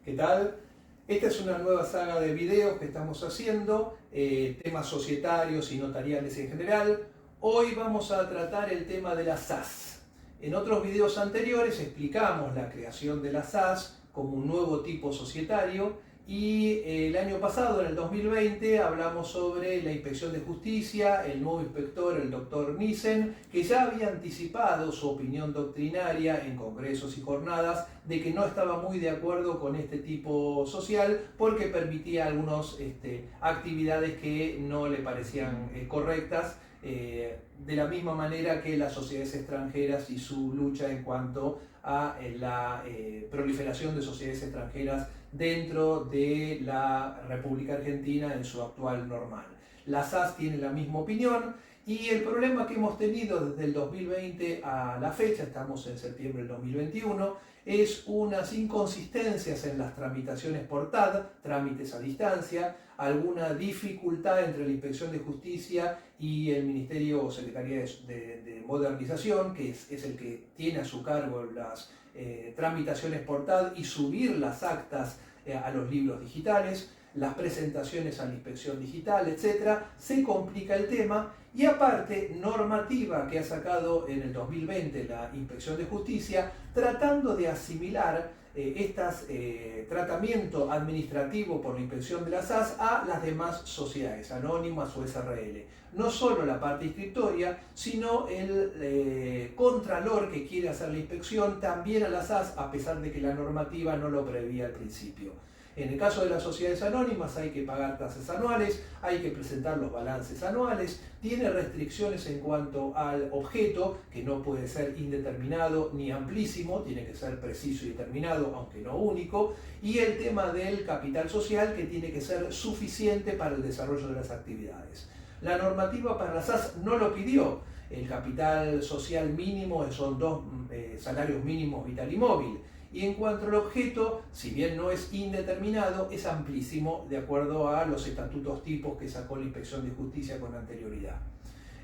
¿Qué tal? Esta es una nueva saga de videos que estamos haciendo, temas societarios y notariales en general. Hoy vamos a tratar el tema de las SAS. En otros videos anteriores explicamos la creación de las SAS como un nuevo tipo societario y el año pasado, en el 2020, hablamos sobre la Inspección de Justicia, el nuevo inspector, el doctor Nissen, que ya había anticipado su opinión doctrinaria en congresos y jornadas de que no estaba muy de acuerdo con este tipo social porque permitía algunas actividades que no le parecían correctas, de la misma manera que las sociedades extranjeras y su lucha en cuanto a la proliferación de sociedades extranjeras dentro de la República Argentina en su actual normal. La SAS tiene la misma opinión y el problema que hemos tenido desde el 2020 a la fecha, estamos en septiembre del 2021, es unas inconsistencias en las tramitaciones por TAD, trámites a distancia, alguna dificultad entre la Inspección de Justicia y el Ministerio o Secretaría de Modernización, que es el que tiene a su cargo las tramitaciones por TAD y subir las actas a los libros digitales, las presentaciones a la inspección digital, etc. Se complica el tema y aparte normativa que ha sacado en el 2020 la Inspección de Justicia tratando de asimilar tratamiento administrativo por la inspección de las SAS a las demás sociedades anónimas o SRL. No solo la parte inscriptoria, sino el contralor que quiere hacer la inspección también a las SAS, a pesar de que la normativa no lo prevía al principio. En el caso de las sociedades anónimas hay que pagar tasas anuales, hay que presentar los balances anuales, tiene restricciones en cuanto al objeto, que no puede ser indeterminado ni amplísimo, tiene que ser preciso y determinado, aunque no único, y el tema del capital social, que tiene que ser suficiente para el desarrollo de las actividades. La normativa para las SAS no lo pidió. El capital social mínimo son 2 salarios mínimos vital y móvil. Y en cuanto al objeto, si bien no es indeterminado, es amplísimo de acuerdo a los estatutos tipos que sacó la Inspección de Justicia con anterioridad.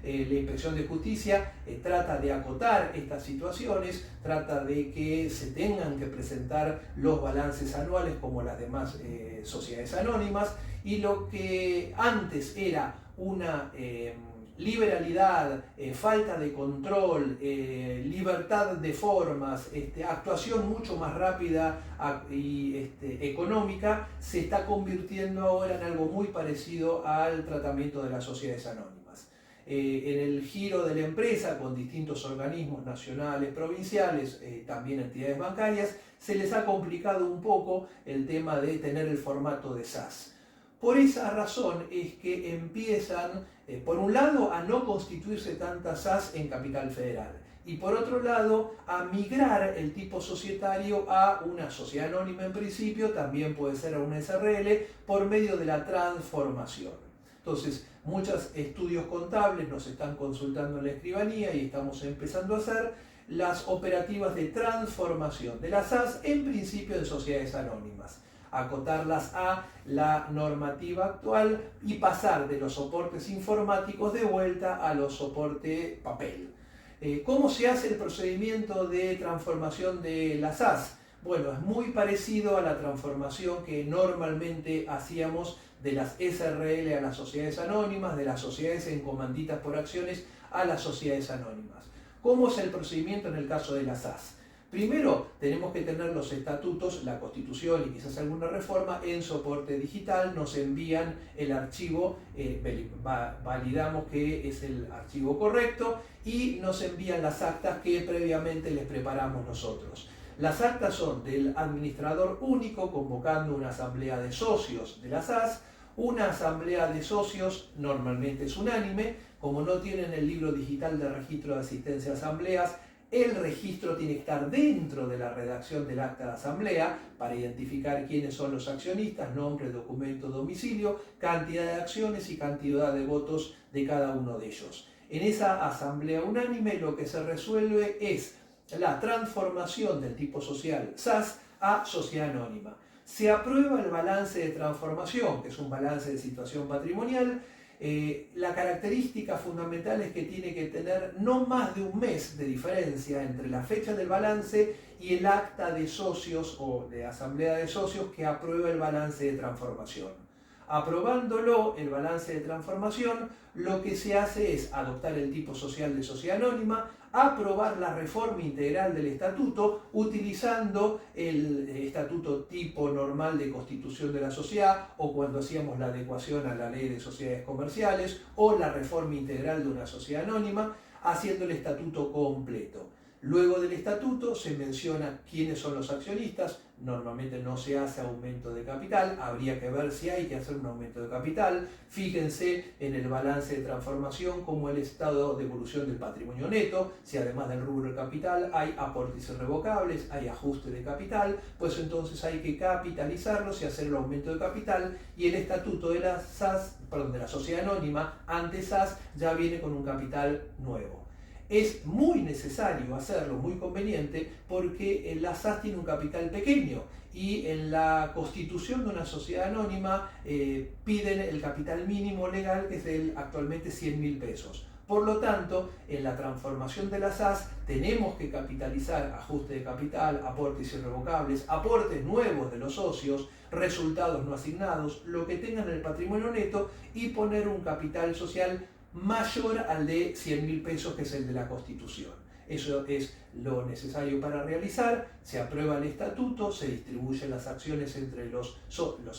La Inspección de Justicia trata de acotar estas situaciones, trata de que se tengan que presentar los balances anuales como las demás sociedades anónimas, y lo que antes era una liberalidad, falta de control, libertad de formas, actuación mucho más rápida y económica, se está convirtiendo ahora en algo muy parecido al tratamiento de las sociedades anónimas. En el giro de la empresa, con distintos organismos nacionales, provinciales, también entidades bancarias, se les ha complicado un poco el tema de tener el formato de SAS. Por esa razón es que empiezan, por un lado, a no constituirse tantas SAS en Capital Federal y por otro lado, a migrar el tipo societario a una sociedad anónima en principio, también puede ser a una SRL, por medio de la transformación. Entonces, muchos estudios contables nos están consultando en la escribanía y estamos empezando a hacer las operativas de transformación de las SAS en principio en sociedades anónimas, acotarlas a la normativa actual y pasar de los soportes informáticos de vuelta a los soportes papel. ¿Cómo se hace el procedimiento de transformación de las SAS? Bueno, es muy parecido a la transformación que normalmente hacíamos de las SRL a las sociedades anónimas, de las sociedades en comanditas por acciones a las sociedades anónimas. ¿Cómo es el procedimiento en el caso de las SAS? Primero, tenemos que tener los estatutos, la Constitución y quizás alguna reforma en soporte digital, nos envían el archivo, validamos que es el archivo correcto y nos envían las actas que previamente les preparamos nosotros. Las actas son del administrador único convocando una asamblea de socios de la SAS. Una asamblea de socios normalmente es unánime, como no tienen el libro digital de registro de asistencia a asambleas, el registro tiene que estar dentro de la redacción del acta de asamblea para identificar quiénes son los accionistas, nombre, documento, domicilio, cantidad de acciones y cantidad de votos de cada uno de ellos. En esa asamblea unánime lo que se resuelve es la transformación del tipo social SAS a sociedad anónima. Se aprueba el balance de transformación, que es un balance de situación patrimonial, La característica fundamental es que tiene que tener no más de un mes de diferencia entre la fecha del balance y el acta de socios o de asamblea de socios que aprueba el balance de transformación. Aprobándolo, el balance de transformación, lo que se hace es adoptar el tipo social de sociedad anónima, aprobar la reforma integral del estatuto utilizando el estatuto tipo normal de constitución de la sociedad, o cuando hacíamos la adecuación a la ley de sociedades comerciales, o la reforma integral de una sociedad anónima, haciendo el estatuto completo. Luego del estatuto se menciona quiénes son los accionistas. Normalmente no se hace aumento de capital, habría que ver si hay que hacer un aumento de capital. Fíjense en el balance de transformación como el estado de evolución del patrimonio neto, si además del rubro del capital hay aportes irrevocables, hay ajuste de capital, pues entonces hay que capitalizarlos y hacer el aumento de capital, y el estatuto de la SAS, perdón, de la sociedad anónima, ante SAS, ya viene con un capital nuevo. Es muy necesario hacerlo, muy conveniente, porque la SAS tiene un capital pequeño y en la constitución de una sociedad anónima piden el capital mínimo legal, que es actualmente 100.000 pesos. Por lo tanto, en la transformación de la SAS tenemos que capitalizar ajuste de capital, aportes irrevocables, aportes nuevos de los socios, resultados no asignados, lo que tengan en el patrimonio neto, y poner un capital social mayor al de 100.000 pesos, que es el de la Constitución. Eso es lo necesario para realizar. Se aprueba el estatuto, se distribuyen las acciones entre los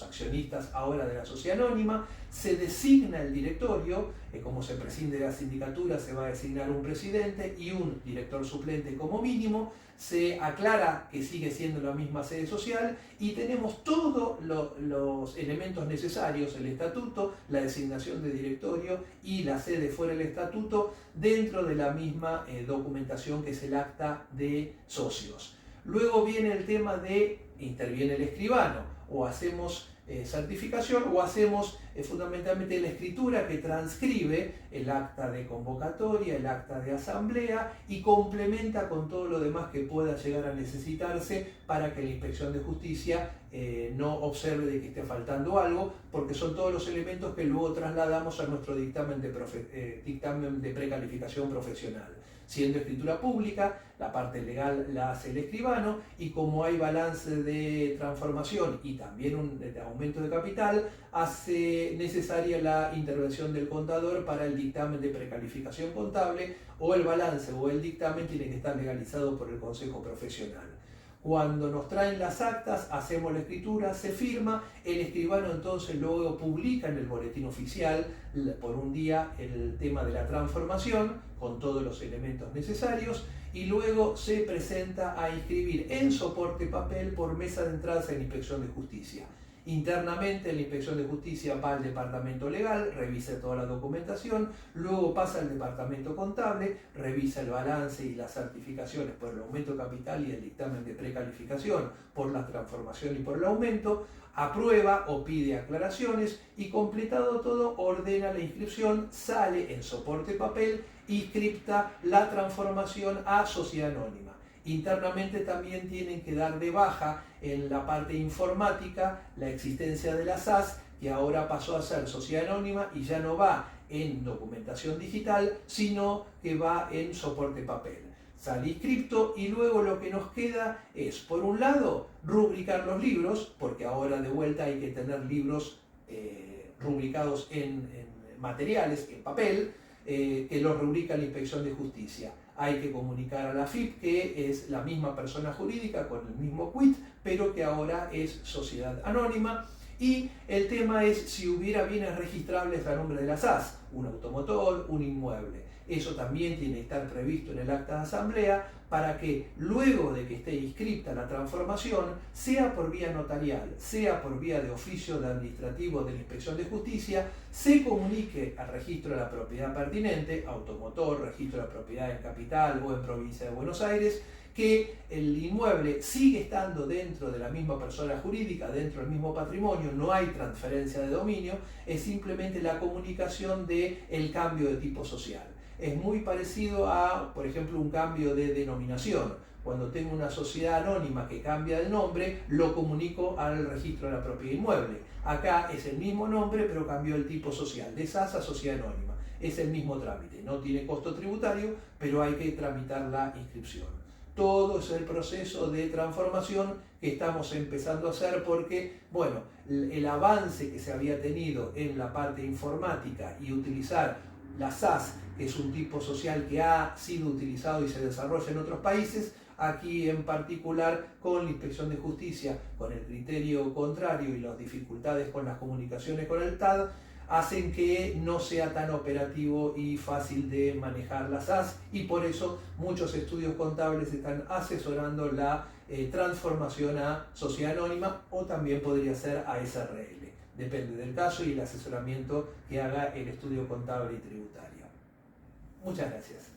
accionistas ahora de la sociedad anónima, se designa el directorio, como se prescinde de la sindicatura, se va a designar un presidente y un director suplente como mínimo. Se aclara que sigue siendo la misma sede social y tenemos todos los elementos necesarios: el estatuto, la designación de directorio y la sede fuera del estatuto, dentro de la misma documentación que es el acta de socios. Luego viene el tema de interviene el escribano, o hacemos certificación o hacemos fundamentalmente la escritura que transcribe el acta de convocatoria, el acta de asamblea, y complementa con todo lo demás que pueda llegar a necesitarse para que la Inspección de Justicia no observe de que esté faltando algo, porque son todos los elementos que luego trasladamos a nuestro dictamen de precalificación profesional. Siendo escritura pública, la parte legal la hace el escribano, y como hay balance de transformación y también un aumento de capital, hace necesaria la intervención del contador para el dictamen de precalificación contable, o el balance o el dictamen tiene que estar legalizado por el Consejo Profesional. Cuando nos traen las actas, hacemos la escritura, se firma, el escribano entonces luego publica en el boletín oficial por un día el tema de la transformación con todos los elementos necesarios, y luego se presenta a inscribir en soporte papel por mesa de entradas en la Inspección de Justicia. Internamente la Inspección de Justicia va al departamento legal, revisa toda la documentación, luego pasa al departamento contable, revisa el balance y las certificaciones por el aumento de capital y el dictamen de precalificación por la transformación y por el aumento, aprueba o pide aclaraciones, y completado todo ordena la inscripción, sale en soporte papel, inscripta la transformación a sociedad anónima. Internamente también tienen que dar de baja en la parte informática la existencia de la SAS, que ahora pasó a ser sociedad anónima y ya no va en documentación digital, sino que va en soporte papel. Sale inscripto, y luego lo que nos queda es, por un lado, rubricar los libros, porque ahora de vuelta hay que tener libros rubricados en materiales, en papel, que los rubrica la Inspección de Justicia. Hay que comunicar a la AFIP, que es la misma persona jurídica con el mismo quit, pero que ahora es sociedad anónima. Y el tema es si hubiera bienes registrables a nombre de la SAS, un automotor, un inmueble. Eso también tiene que estar previsto en el acta de asamblea, para que luego de que esté inscripta la transformación, sea por vía notarial, sea por vía de oficio de administrativo de la Inspección de Justicia, se comunique al registro de la propiedad pertinente, automotor, registro de la propiedad en capital o en provincia de Buenos Aires, que el inmueble sigue estando dentro de la misma persona jurídica, dentro del mismo patrimonio, no hay transferencia de dominio, es simplemente la comunicación del cambio de tipo social. Es muy parecido a, por ejemplo, un cambio de denominación. cuando tengo una sociedad anónima que cambia de nombre, lo comunico al registro de la propiedad inmueble. Acá es el mismo nombre, pero cambió el tipo social, de SAS a sociedad anónima. Es el mismo trámite, no tiene costo tributario, pero hay que tramitar la inscripción. Todo es el proceso de transformación que estamos empezando a hacer porque, bueno, el avance que se había tenido en la parte informática y utilizar la SAS, que es un tipo social que ha sido utilizado y se desarrolla en otros países, aquí en particular con la Inspección de Justicia, con el criterio contrario y las dificultades con las comunicaciones con el TAD, hacen que no sea tan operativo y fácil de manejar la SAS, y por eso muchos estudios contables están asesorando la transformación a sociedad anónima, o también podría ser a SRL. Depende del caso y el asesoramiento que haga el estudio contable y tributario. Muchas gracias.